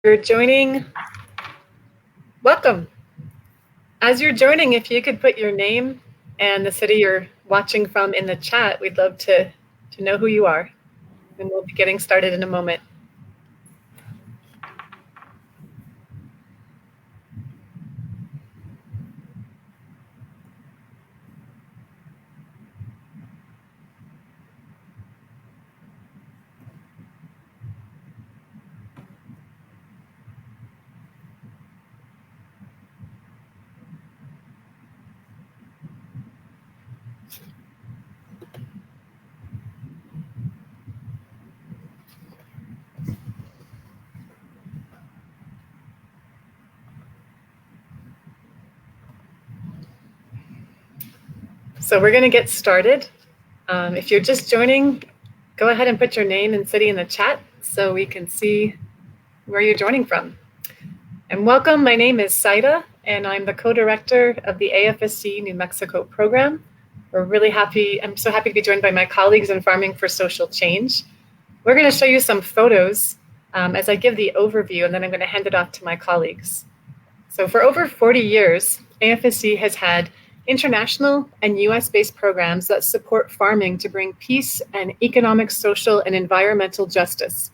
You're joining, welcome. As you're joining, if you could put your name and the city you're watching from in the chat, we'd love to know who you are. And we'll be getting started in a moment. So we're going to get started. If you're just joining, go ahead and put your name and city in the chat so we can see where you're joining from. And welcome, my name is Sayrah, and I'm the co-director of the AFSC New Mexico program. I'm so happy to be joined by my colleagues in Farming for Social Change. We're going to show you some photos as I give the overview, and then I'm going to hand it off to my colleagues. So for over 40 years, AFSC has had international and US-based programs that support farming to bring peace and economic, social, and environmental justice.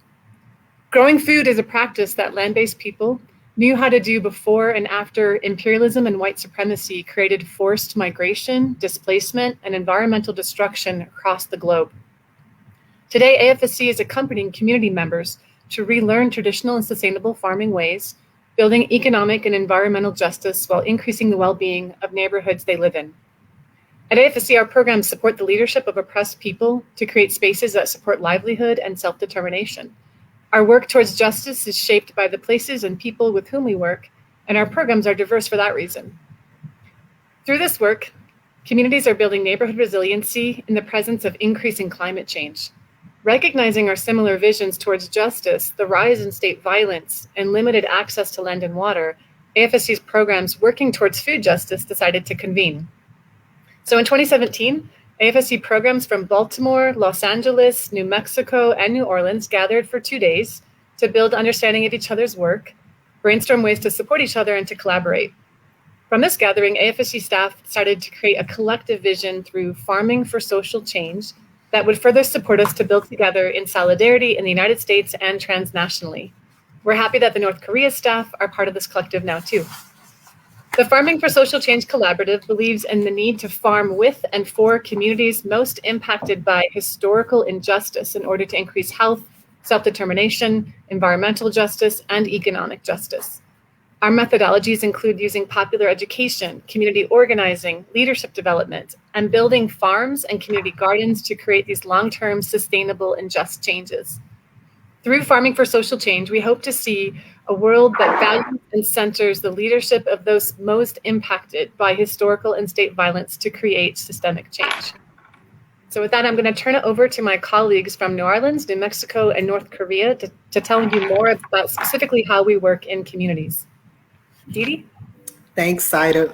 Growing food is a practice that land-based people knew how to do before and after imperialism and white supremacy created forced migration, displacement, and environmental destruction across the globe. Today, AFSC is accompanying community members to relearn traditional and sustainable farming ways, building economic and environmental justice while increasing the well-being of neighborhoods they live in. At AFSC, our programs support the leadership of oppressed people to create spaces that support livelihood and self-determination. Our work towards justice is shaped by the places and people with whom we work, and our programs are diverse for that reason. Through this work, communities are building neighborhood resiliency in the presence of increasing climate change. Recognizing our similar visions towards justice, the rise in state violence, and limited access to land and water, AFSC's programs working towards food justice decided to convene. So in 2017, AFSC programs from Baltimore, Los Angeles, New Mexico, and New Orleans gathered for 2 days to build understanding of each other's work, brainstorm ways to support each other, and to collaborate. From this gathering, AFSC staff decided to create a collective vision through Farming for Social Change that would further support us to build together in solidarity in the United States and transnationally. We're happy that the North Korea staff are part of this collective now too. The Farming for Social Change Collaborative believes in the need to farm with and for communities most impacted by historical injustice in order to increase health, self-determination, environmental justice, and economic justice. Our methodologies include using popular education, community organizing, leadership development, and building farms and community gardens to create these long-term, sustainable, and just changes. Through Farming for Social Change, we hope to see a world that values and centers the leadership of those most impacted by historical and state violence to create systemic change. So with that, I'm going to turn it over to my colleagues from New Orleans, New Mexico, and North Korea to tell you more about specifically how we work in communities. Dee Dee? Thanks, Sayrah.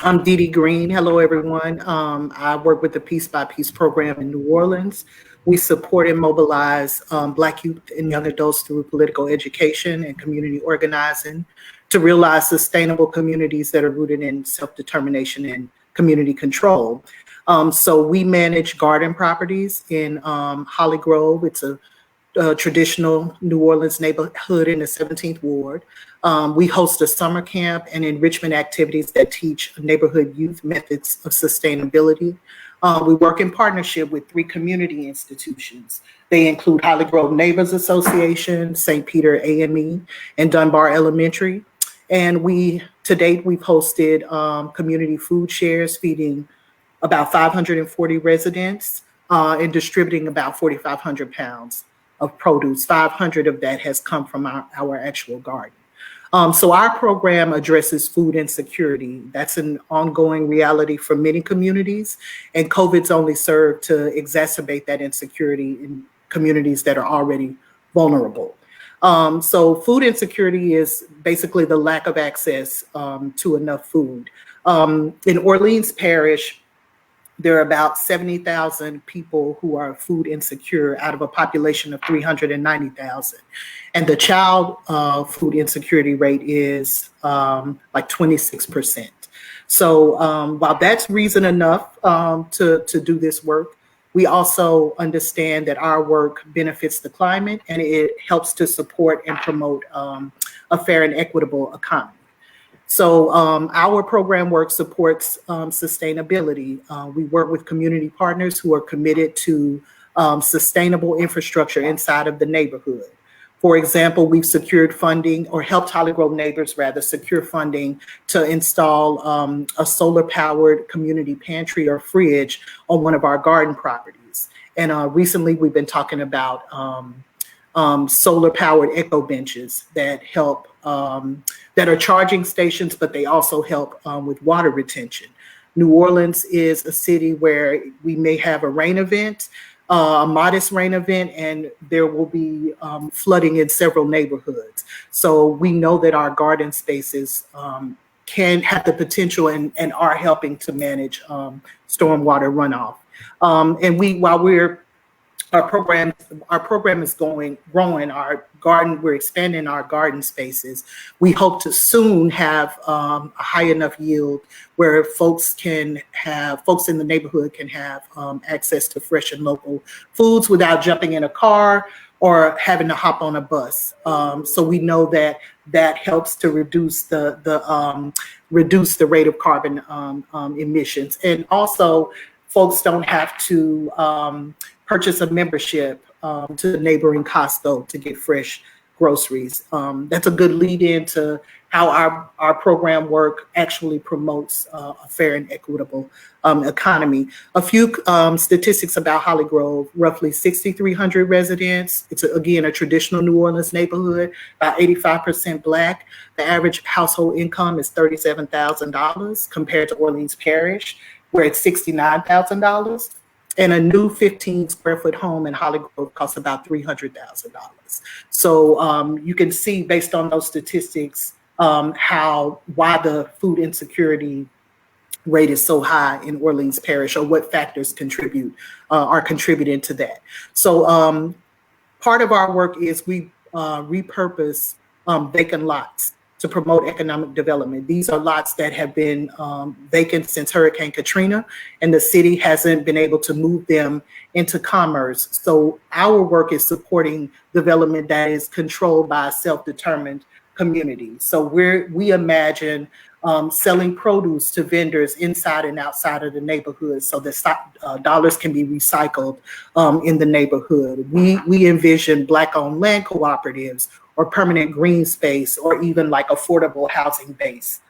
I'm Dee Dee Green. Hello, everyone. I work with the Piece by Piece program in New Orleans. We support and mobilize Black youth and young adults through political education and community organizing to realize sustainable communities that are rooted in self-determination and community control. So we manage garden properties in Holly Grove. It's a traditional New Orleans neighborhood in the 17th Ward. We host a summer camp and enrichment activities that teach neighborhood youth methods of sustainability. We work in partnership with 3 community institutions. They include Holly Grove Neighbors Association, St. Peter AME, and Dunbar Elementary. And to date, we've hosted community food shares, feeding about 540 residents and distributing about 4,500 pounds of produce. 500 of that has come from our actual garden. So our program addresses food insecurity. That's an ongoing reality for many communities, and COVID's only served to exacerbate that insecurity in communities that are already vulnerable. So food insecurity is basically the lack of access to enough food. In Orleans Parish, there are about 70,000 people who are food insecure out of a population of 390,000. And the child food insecurity rate is like 26%. So while that's reason enough to do this work, we also understand that our work benefits the climate and it helps to support and promote a fair and equitable economy. So our program work supports sustainability. We work with community partners who are committed to sustainable infrastructure inside of the neighborhood. For example, we've secured funding or helped Holly Grove neighbors rather secure funding to install a solar powered community pantry or fridge on one of our garden properties. And recently we've been talking about solar powered eco benches that help, that are charging stations, but they also help with water retention. New Orleans is a city where we may have a rain event, a modest rain event, and there will be flooding in several neighborhoods. So we know that our garden spaces can have the potential and are helping to manage stormwater runoff. And while our program is growing. We're expanding our garden spaces. We hope to soon have a high enough yield where folks in the neighborhood can have access to fresh and local foods without jumping in a car or having to hop on a bus. So we know that helps to reduce the rate of carbon emissions, and also folks don't have to purchase a membership to the neighboring Costco to get fresh groceries. That's a good lead into how our program work actually promotes a fair and equitable economy. A few statistics about Holly Grove: roughly 6,300 residents. It's again a traditional New Orleans neighborhood, about 85% Black. The average household income is $37,000 compared to Orleans Parish, where it's $69,000. And a new 15 square foot home in Holly Grove costs about $300,000. So you can see based on those statistics why the food insecurity rate is so high in Orleans Parish, or what factors are contributing to that. So part of our work is we repurpose vacant lots to promote economic development. These are lots that have been vacant since Hurricane Katrina, and the city hasn't been able to move them into commerce. So our work is supporting development that is controlled by a self-determined community. So we imagine selling produce to vendors inside and outside of the neighborhood so that dollars can be recycled in the neighborhood. We envision Black-owned land cooperatives or permanent green space, or even like affordable housing-based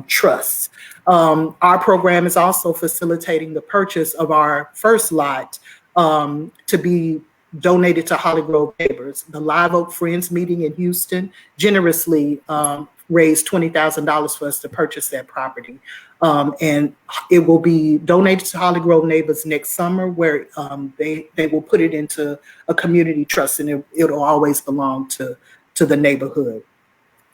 trusts. Our program is also facilitating the purchase of our first lot to be donated to Holly Grove neighbors. The Live Oak Friends meeting in Houston generously raised $20,000 for us to purchase that property. And it will be donated to Holly Grove neighbors next summer, where they will put it into a community trust, and it'll always belong to the neighborhood.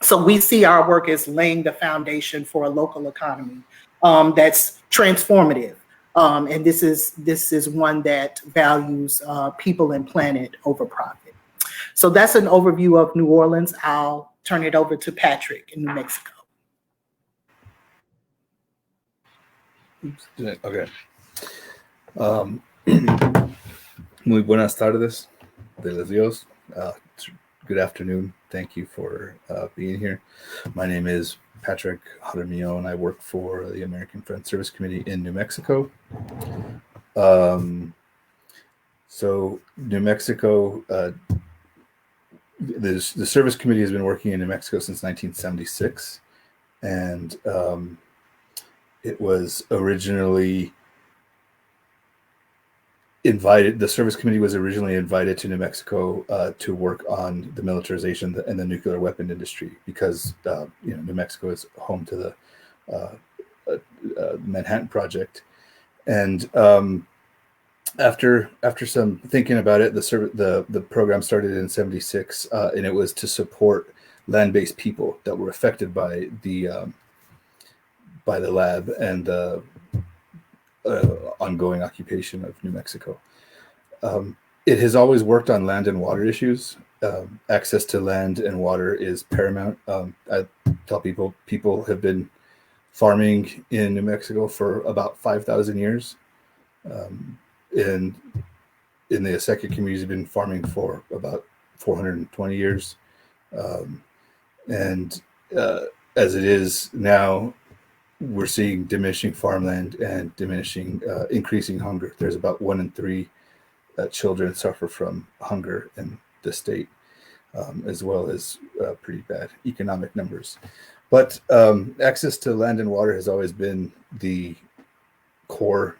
So we see our work as laying the foundation for a local economy that's transformative. And this is one that values people and planet over profit. So that's an overview of New Orleans. I'll turn it over to Patrick in New Mexico. Okay. Muy buenas tardes, de los Dios. Good afternoon. Thank you for being here. My name is Patrick Jaramillo, and I work for the American Friends Service Committee in New Mexico. So New Mexico, the Service Committee has been working in New Mexico since 1976, and it was originally the Service Committee was originally invited to New Mexico to work on the militarization and the nuclear weapon industry, because New Mexico is home to the Manhattan Project. And after some thinking about it, the program started in '76, and it was to support land-based people that were affected by the lab and ongoing occupation of New Mexico. It has always worked on land and water issues. Access to land and water is paramount. I tell people have been farming in New Mexico for about 5,000 years. And in the Azteca communities have been farming for about 420 years. And as it is now, we're seeing diminishing farmland and increasing hunger. There's about 1 in 3 children suffer from hunger in the state, as well as pretty bad economic numbers. But access to land and water has always been the core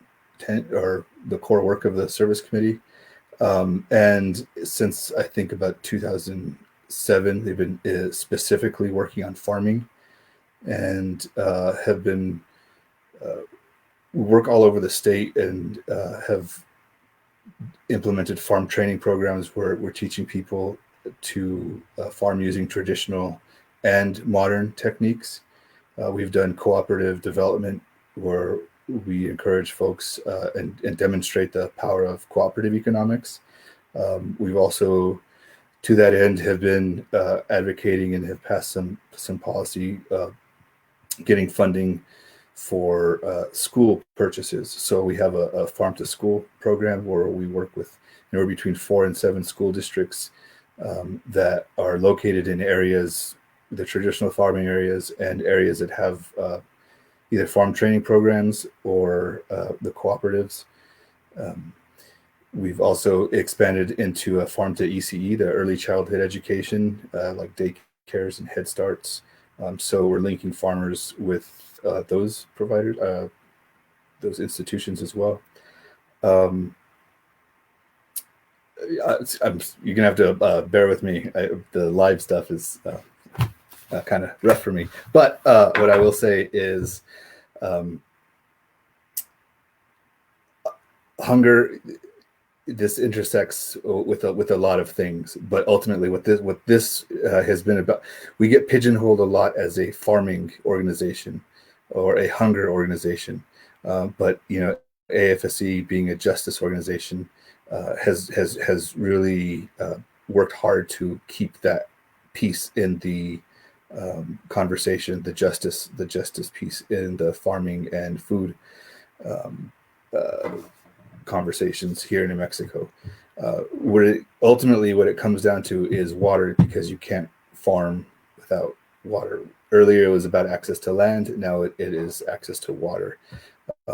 the core work of the service committee. And since I think about 2007, they've been specifically working on farming, and have been work all over the state, and have implemented farm training programs where we're teaching people to farm using traditional and modern techniques. We've done cooperative development where we encourage folks and demonstrate the power of cooperative economics. We've also, to that end, have been advocating and have passed some policy getting funding for school purchases. So we have a farm to school program where we work with between 4 and 7 school districts that are located in areas, the traditional farming areas, and areas that have either farm training programs or the cooperatives. We've also expanded into a farm to ECE, the early childhood education, like daycares and Head Starts. So we're linking farmers with those providers, those institutions as well. You're gonna have to bear with me. The live stuff is kind of rough for me. But what I will say is, hunger, this intersects with a lot of things. But ultimately, what this has been about, we get pigeonholed a lot as a farming organization or a hunger organization. But AFSC, being a justice organization, has really worked hard to keep that piece in the conversation, the justice piece in the farming and food conversations here in New Mexico. Ultimately, what it comes down to is water, because you can't farm without water. Earlier, it was about access to land. Now it is access to water.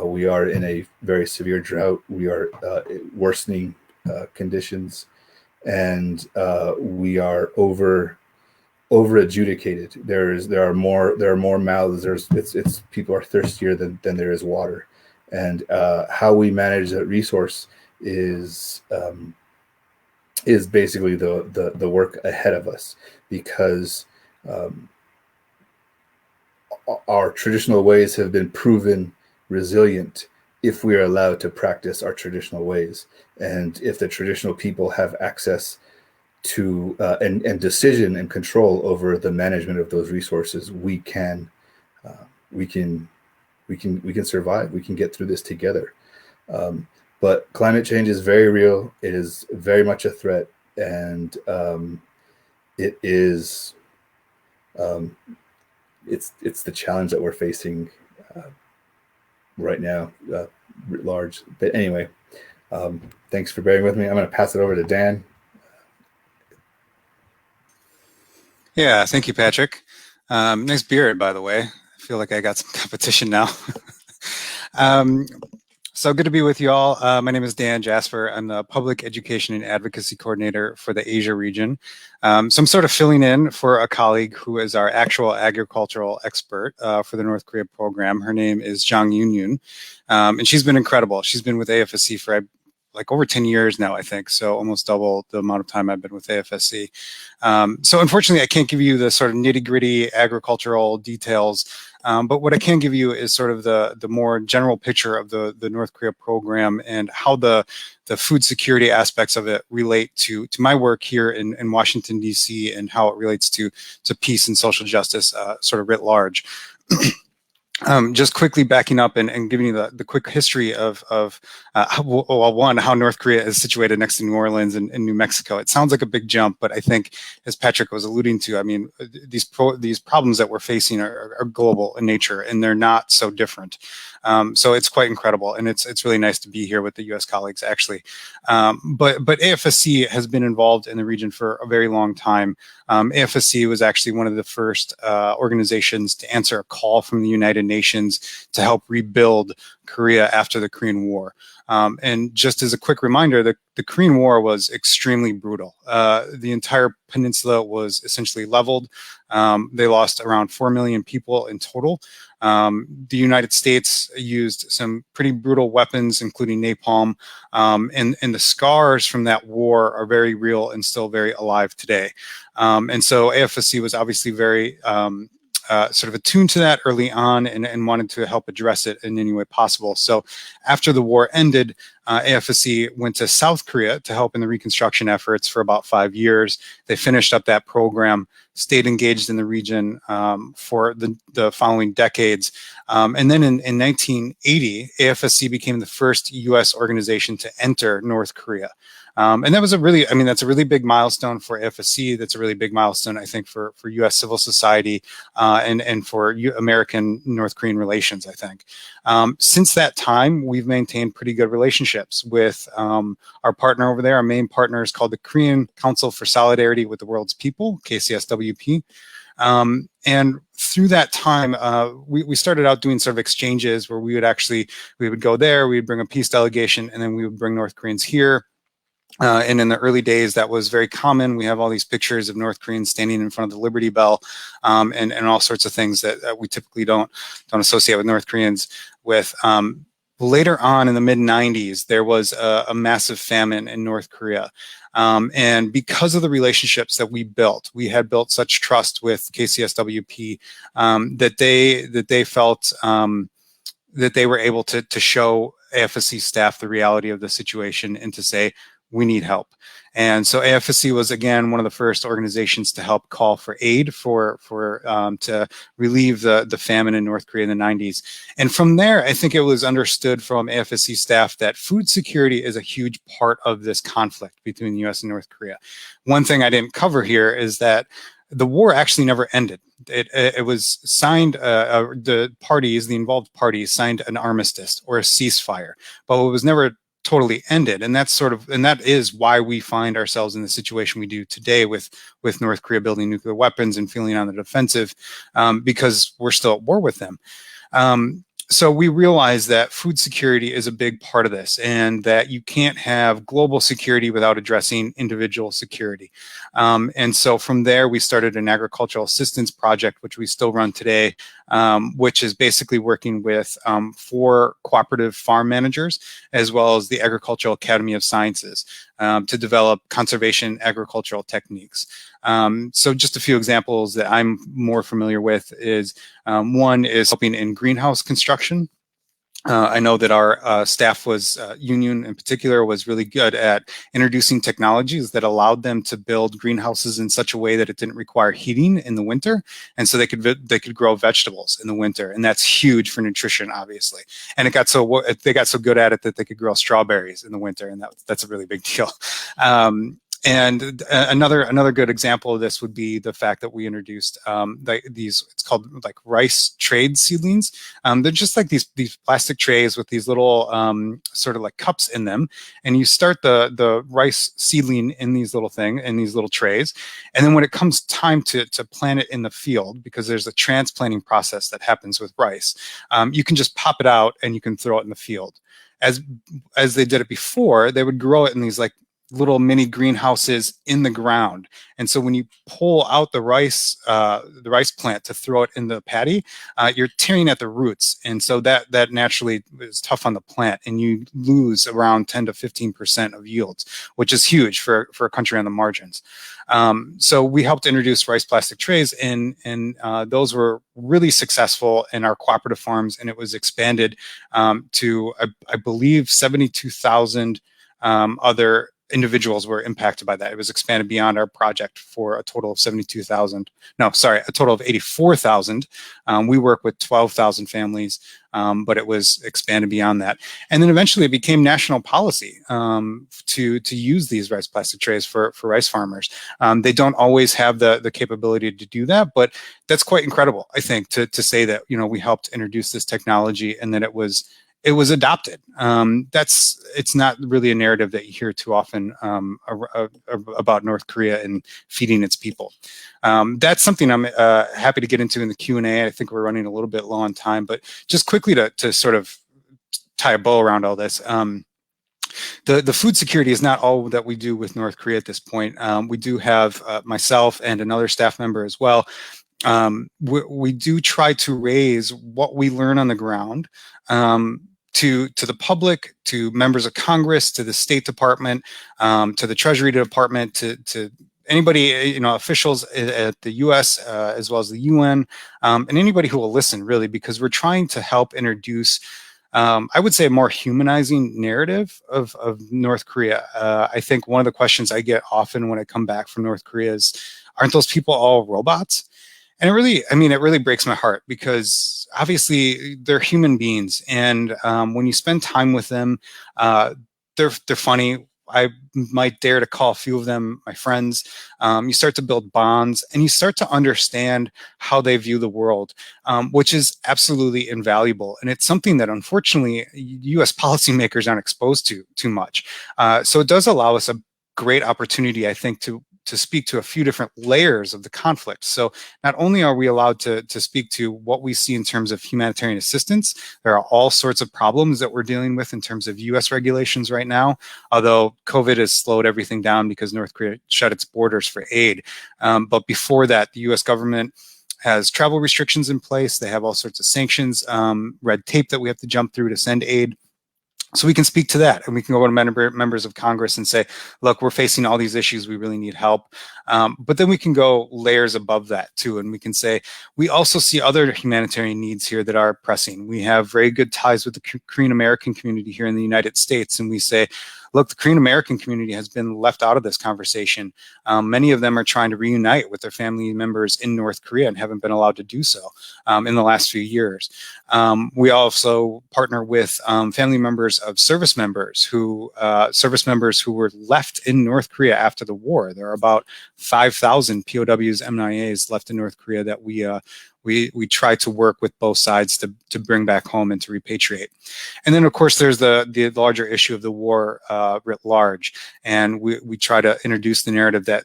We are in a very severe drought. We are worsening conditions, and we are over adjudicated. There are more mouths. It's people are thirstier than there is water, and how we manage that resource is basically the work ahead of us, because our traditional ways have been proven resilient if we are allowed to practice our traditional ways, and if the traditional people have access to and decision and control over the management of those resources, we can survive. We can get through this together. But climate change is very real. It is very much a threat, and it is it's the challenge that we're facing right now, writ large. But anyway, thanks for bearing with me. I'm going to pass it over to Dan. Yeah, thank you, Patrick. Nice beard, by the way. I feel like I got some competition now. So good to be with you all. My name is Dan Jasper. I'm the Public Education and Advocacy Coordinator for the Asia region. So I'm sort of filling in for a colleague who is our actual agricultural expert for the North Korea program. Her name is Jang Yoon, and she's been incredible. She's been with AFSC for like over 10 years now, I think. So almost double the amount of time I've been with AFSC. So unfortunately, I can't give you the sort of nitty gritty agricultural details. But what I can give you is sort of the more general picture of the North Korea program and how the food security aspects of it relate to my work here in Washington, D.C., and how it relates to peace and social justice sort of writ large. Just quickly backing up and giving you the quick history of how North Korea is situated next to New Orleans and New Mexico. It sounds like a big jump, but I think, as Patrick was alluding to, I mean, these problems that we're facing are global in nature, and they're not so different. So it's quite incredible, and it's really nice to be here with the U.S. colleagues, actually. But AFSC has been involved in the region for a very long time. AFSC was actually one of the first organizations to answer a call from the United Nations to help rebuild Korea after the Korean War. And just as a quick reminder, the Korean War was extremely brutal. The entire peninsula was essentially leveled. They lost around 4 million people in total. The United States used some pretty brutal weapons, including napalm, and the scars from that war are very real and still very alive today. And so AFSC was obviously very sort of attuned to that early on and wanted to help address it in any way possible. So after the war ended, AFSC went to South Korea to help in the reconstruction efforts for about 5 years. They finished up that program, stayed engaged in the region for the following decades. And then in 1980, AFSC became the first U.S. organization to enter North Korea. And that was that's a really big milestone for AFSC. That's a really big milestone, I think, for U.S. civil society and for American North Korean relations, I think. Since that time, we've maintained pretty good relationships with our partner over there. Our main partner is called the Korean Council for Solidarity with the World's People, KCSWP. And through that time, we started out doing sort of exchanges where we would go there, we would bring a peace delegation, and then we would bring North Koreans here. And in the early days, that was very common. We have all these pictures of North Koreans standing in front of the Liberty Bell, and all sorts of things that we typically don't associate with North Koreans with. Later on in the mid-90s, there was a massive famine in North Korea. And because of the relationships that we had built such trust with KCSWP that they felt that they were able to show AFSC staff the reality of the situation and to say, we need help. And so AFSC was, again, one of the first organizations to help call for aid to relieve the famine in North Korea in the 90s. And from there, I think it was understood from AFSC staff that food security is a huge part of this conflict between the US and North Korea. One thing I didn't cover here is that the war actually never ended. It was signed, the involved parties signed an armistice or a ceasefire, but it was never totally ended. And that is why we find ourselves in the situation we do today with North Korea building nuclear weapons and feeling on the defensive, because we're still at war with them. So we realize that food security is a big part of this, and that you can't have global security without addressing individual security. And so from there, we started an agricultural assistance project, which we still run today, which is basically working with 4 cooperative farm managers, as well as the Agricultural Academy of Sciences, to develop conservation agricultural techniques. So just a few examples that I'm more familiar with is, one is helping in greenhouse construction. I know that our staff union in particular, was really good at introducing technologies that allowed them to build greenhouses in such a way that it didn't require heating in the winter, and so they could grow vegetables in the winter, and that's huge for nutrition, obviously. And they got so good at it that they could grow strawberries in the winter, and that's a really big deal. And another good example of this would be the fact that we introduced it's called like rice trade seedlings. They're just like these plastic trays with these little sort of like cups in them, and you start the rice seedling in these little trays, and then when it comes time to plant it in the field, because there's a transplanting process that happens with rice, you can just pop it out and you can throw it in the field. As they did it before, they would grow it in these like little mini greenhouses in the ground. And so when you pull out the rice plant to throw it in the paddy, you're tearing at the roots. And so that naturally is tough on the plant, and you lose around 10 to 15% of yields, which is huge for a country on the margins. So we helped introduce rice plastic trays, and those were really successful in our cooperative farms, and it was expanded to, I believe, 72,000 other individuals were impacted by that. It was expanded beyond our project for a total of 72,000. No, sorry, a total of 84,000. We work with 12,000 families, but it was expanded beyond that. And then eventually it became national policy to use these rice plastic trays for rice farmers. They don't always have the capability to do that, but that's quite incredible, I think, to say that, you know, we helped introduce this technology and that it was adopted. It's not really a narrative that you hear too often about North Korea and feeding its people. That's something I'm happy to get into in the Q&A. I think we're running a little bit low on time, but just quickly to sort of tie a bow around all this. The food security is not all that we do with North Korea at this point. We do have myself and another staff member as well. We do try to raise what we learn on the ground to the public, to members of Congress, to the State Department, to the Treasury Department, to anybody, you know, officials at the U.S. As well as the UN, and anybody who will listen, really, because we're trying to help introduce, I would say, a more humanizing narrative of North Korea. I think one of the questions I get often when I come back from North Korea is, aren't those people all robots? And it really breaks my heart, because obviously they're human beings, and when you spend time with them, they're funny. I might dare to call a few of them my friends. You start to build bonds, and you start to understand how they view the world, which is absolutely invaluable. And it's something that, unfortunately, U.S. policymakers aren't exposed to too much. So it does allow us a great opportunity, I think, to speak to a few different layers of the conflict. So not only are we allowed to speak to what we see in terms of humanitarian assistance, there are all sorts of problems that we're dealing with in terms of U.S. regulations right now, although COVID has slowed everything down because North Korea shut its borders for aid. But before that, the U.S. government has travel restrictions in place. They have all sorts of sanctions, red tape that we have to jump through to send aid. So we can speak to that, and we can go to members of Congress and say, look, we're facing all these issues, we really need help. But then we can go layers above that too, and we can say, we also see other humanitarian needs here that are pressing. We have very good ties with the Korean American community here in the United States, and we say, look, the Korean American community has been left out of this conversation. Many of them are trying to reunite with their family members in North Korea and haven't been allowed to do so in the last few years. We also partner with family members of service members who were left in North Korea after the war. There are about 5,000 POWs, MIAs left in North Korea that we try to work with both sides to bring back home and to repatriate. And then, of course, there's the larger issue of the war writ large. And we try to introduce the narrative that,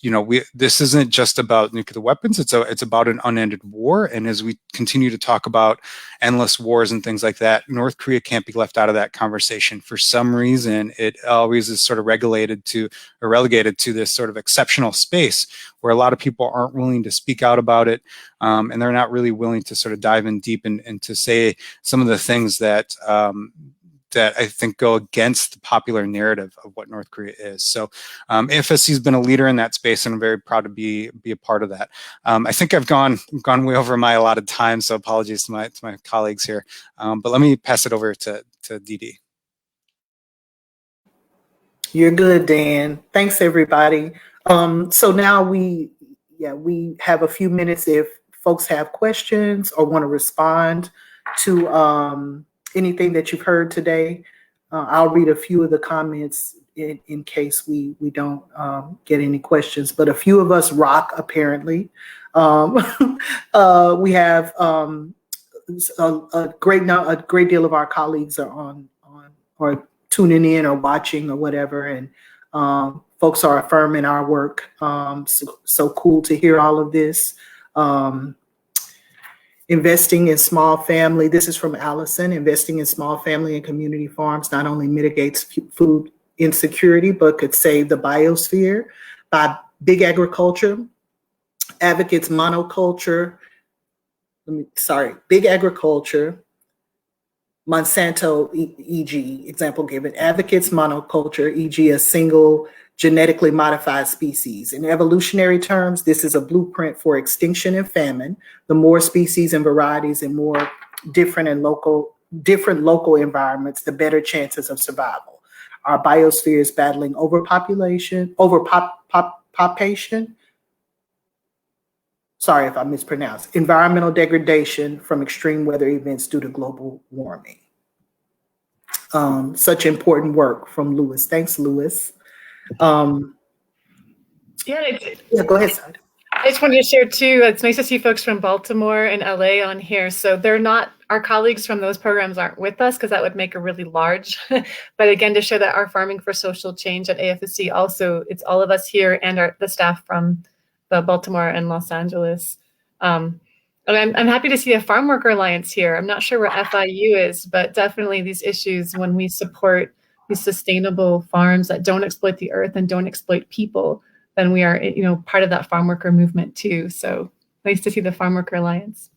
you know, this isn't just about nuclear weapons. It's about an unended war. And as we continue to talk about endless wars and things like that, North Korea can't be left out of that conversation. For some reason, it always is sort of relegated to this sort of exceptional space where a lot of people aren't willing to speak out about it. And they're not really willing to sort of dive in deep and to say some of the things that I think go against the popular narrative of what North Korea is. So AFSC has been a leader in that space, and I'm very proud to be a part of that. I think I've gone way over my allotted time, so apologies to my colleagues here. But let me pass it over to Dee Dee. You're good, Dan. Thanks, everybody. So now we have a few minutes if folks have questions or want to respond to anything that you've heard today. I'll read a few of the comments in case we don't get any questions, but a few of us rock, apparently. We have a great deal of our colleagues are on or tuning in or watching or whatever, and folks are affirming our work. So cool to hear all of this. Investing in small family, this is from Allison. Investing in small family and community farms not only mitigates food insecurity, but could save the biosphere. By big agriculture, advocates monoculture, big agriculture, Monsanto, e.g., example given, advocates monoculture, e.g. a single genetically modified species. In evolutionary terms, this is a blueprint for extinction and famine. The more species and varieties and more different local environments, the better chances of survival. Our biosphere is battling overpopulation. Sorry if I mispronounced. Environmental degradation from extreme weather events due to global warming. Such important work from Lewis. Thanks, Lewis. Yeah, go ahead, Sayrah. I just wanted to share too, it's nice to see folks from Baltimore and LA on here. So they're not, our colleagues from those programs aren't with us because that would make a really large, but again, to show that our Farming for Social Change at AFSC also, it's all of us here and the staff from the Baltimore and Los Angeles. And I'm happy to see a Farm Worker Alliance here. I'm not sure where FIU is, but definitely these issues when we support these sustainable farms that don't exploit the earth and don't exploit people, then we are, part of that farm worker movement too. So nice to see the Farm Worker Alliance.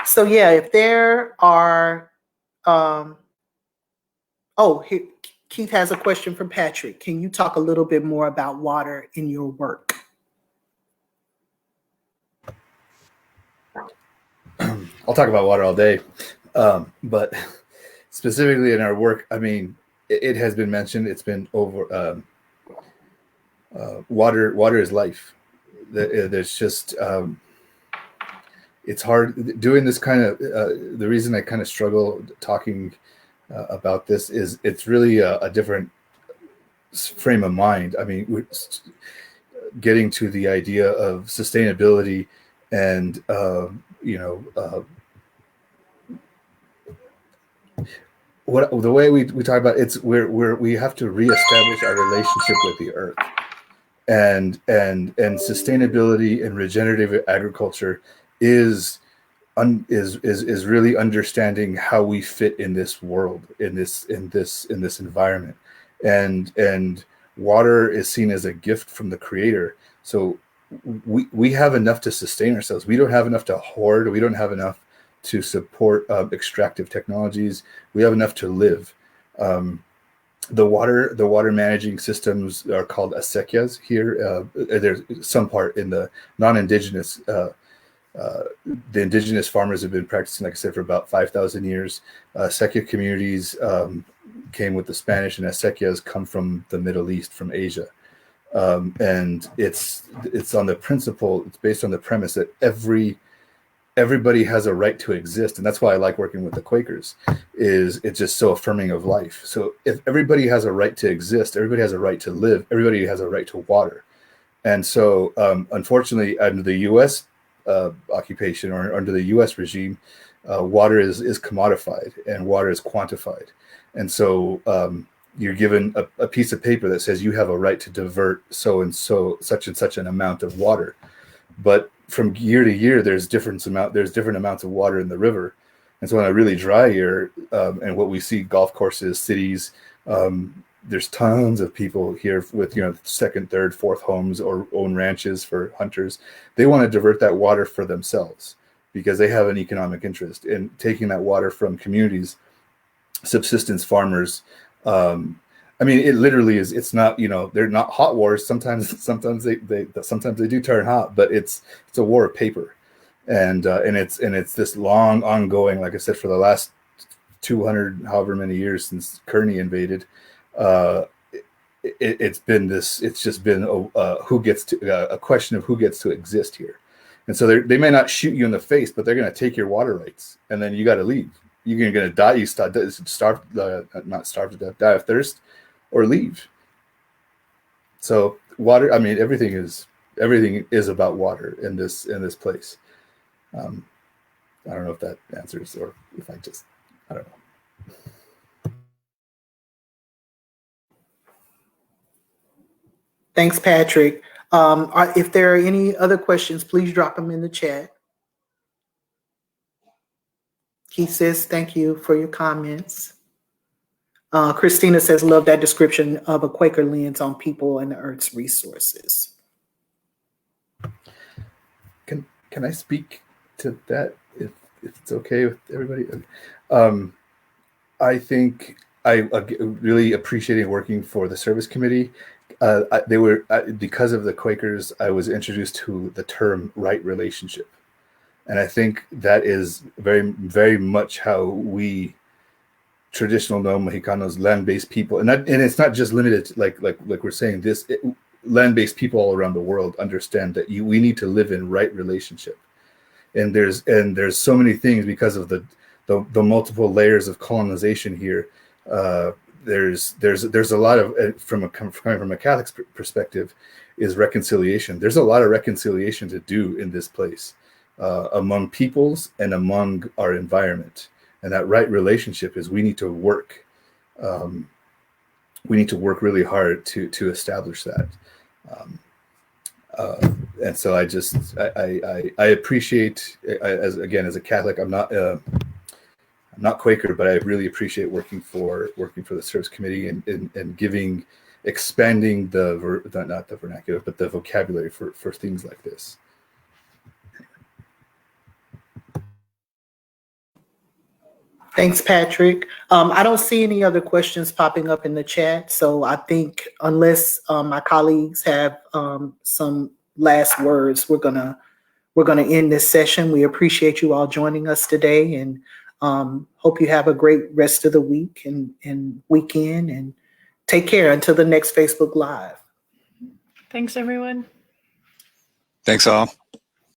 So yeah, if there are, Keith has a question from Patrick. Can you talk a little bit more about water in your work? I'll talk about water all day, but specifically in our work, I mean, it has been mentioned. It's been over. Water is life. There's just it's hard doing this kind of. The reason I kind of struggle talking about this is it's really a different frame of mind. I mean, we're getting to the idea of sustainability and the way we talk about it's we have to reestablish our relationship with the earth, and sustainability and regenerative agriculture is really understanding how we fit in this world, in this environment, and water is seen as a gift from the Creator. So we have enough to sustain ourselves. We don't have enough to hoard. We don't have enough to support extractive technologies. We have enough to live. The water managing systems are called acequias here. There's some part in the non-indigenous. The indigenous farmers have been practicing, like I said, for about 5,000 years. Acequia communities came with the Spanish, and acequias come from the Middle East, from Asia. And it's on the principle, it's based on the premise that everybody has a right to exist. And that's why I like working with the Quakers, is it's just so affirming of life. So if everybody has a right to exist, everybody has a right to live, everybody has a right to water. And so unfortunately, under the US occupation or under the US regime, water is commodified and water is quantified. And so you're given a piece of paper that says you have a right to divert so and such an amount of water. But from year to year, there's different amounts of water in the river. And so on a really dry year, and what we see, golf courses, cities, there's tons of people here with second, third, fourth homes or own ranches for hunters. They want to divert that water for themselves because they have an economic interest in taking that water from communities, subsistence farmers. I mean, it literally is. It's not, they're not hot wars. Sometimes they do turn hot, but it's a war of paper, and it's this long ongoing. Like I said, for the last 200 however many years since Kearney invaded, it's just been a question of who gets to exist here, and so they may not shoot you in the face, but they're going to take your water rights, and then you got to leave. You're going to die. You not starve to death, die of thirst, or leave. So water. I mean, everything is about water in this place. I don't know if that answers, or if I don't know. Thanks, Patrick. If there are any other questions, please drop them in the chat. Keith says, thank you for your comments. Christina says, love that description of a Quaker lens on people and the Earth's resources. Can I speak to that if it's okay with everybody? I think I really appreciated working for the service committee. Because of the Quakers, I was introduced to the term right relationship. And I think that is very, very much how we traditional no Mexicanos, land-based people, and it's not just limited to, like we're saying, land-based people all around the world understand that we need to live in right relationship, and there's so many things because of the multiple layers of colonization here. There's a lot of coming from a Catholic perspective is reconciliation. There's a lot of reconciliation to do in this place, among peoples and among our environment. And that right relationship is we need to work. We need to work really hard to establish that. And so I appreciate, as a Catholic, I'm not Quaker, but I really appreciate working for the Service Committee and expanding not the vernacular, but the vocabulary for things like this. Thanks, Patrick. I don't see any other questions popping up in the chat, so I think unless my colleagues have some last words, we're gonna end this session. We appreciate you all joining us today, and hope you have a great rest of the week and weekend, and take care until the next Facebook Live. Thanks, everyone. Thanks all.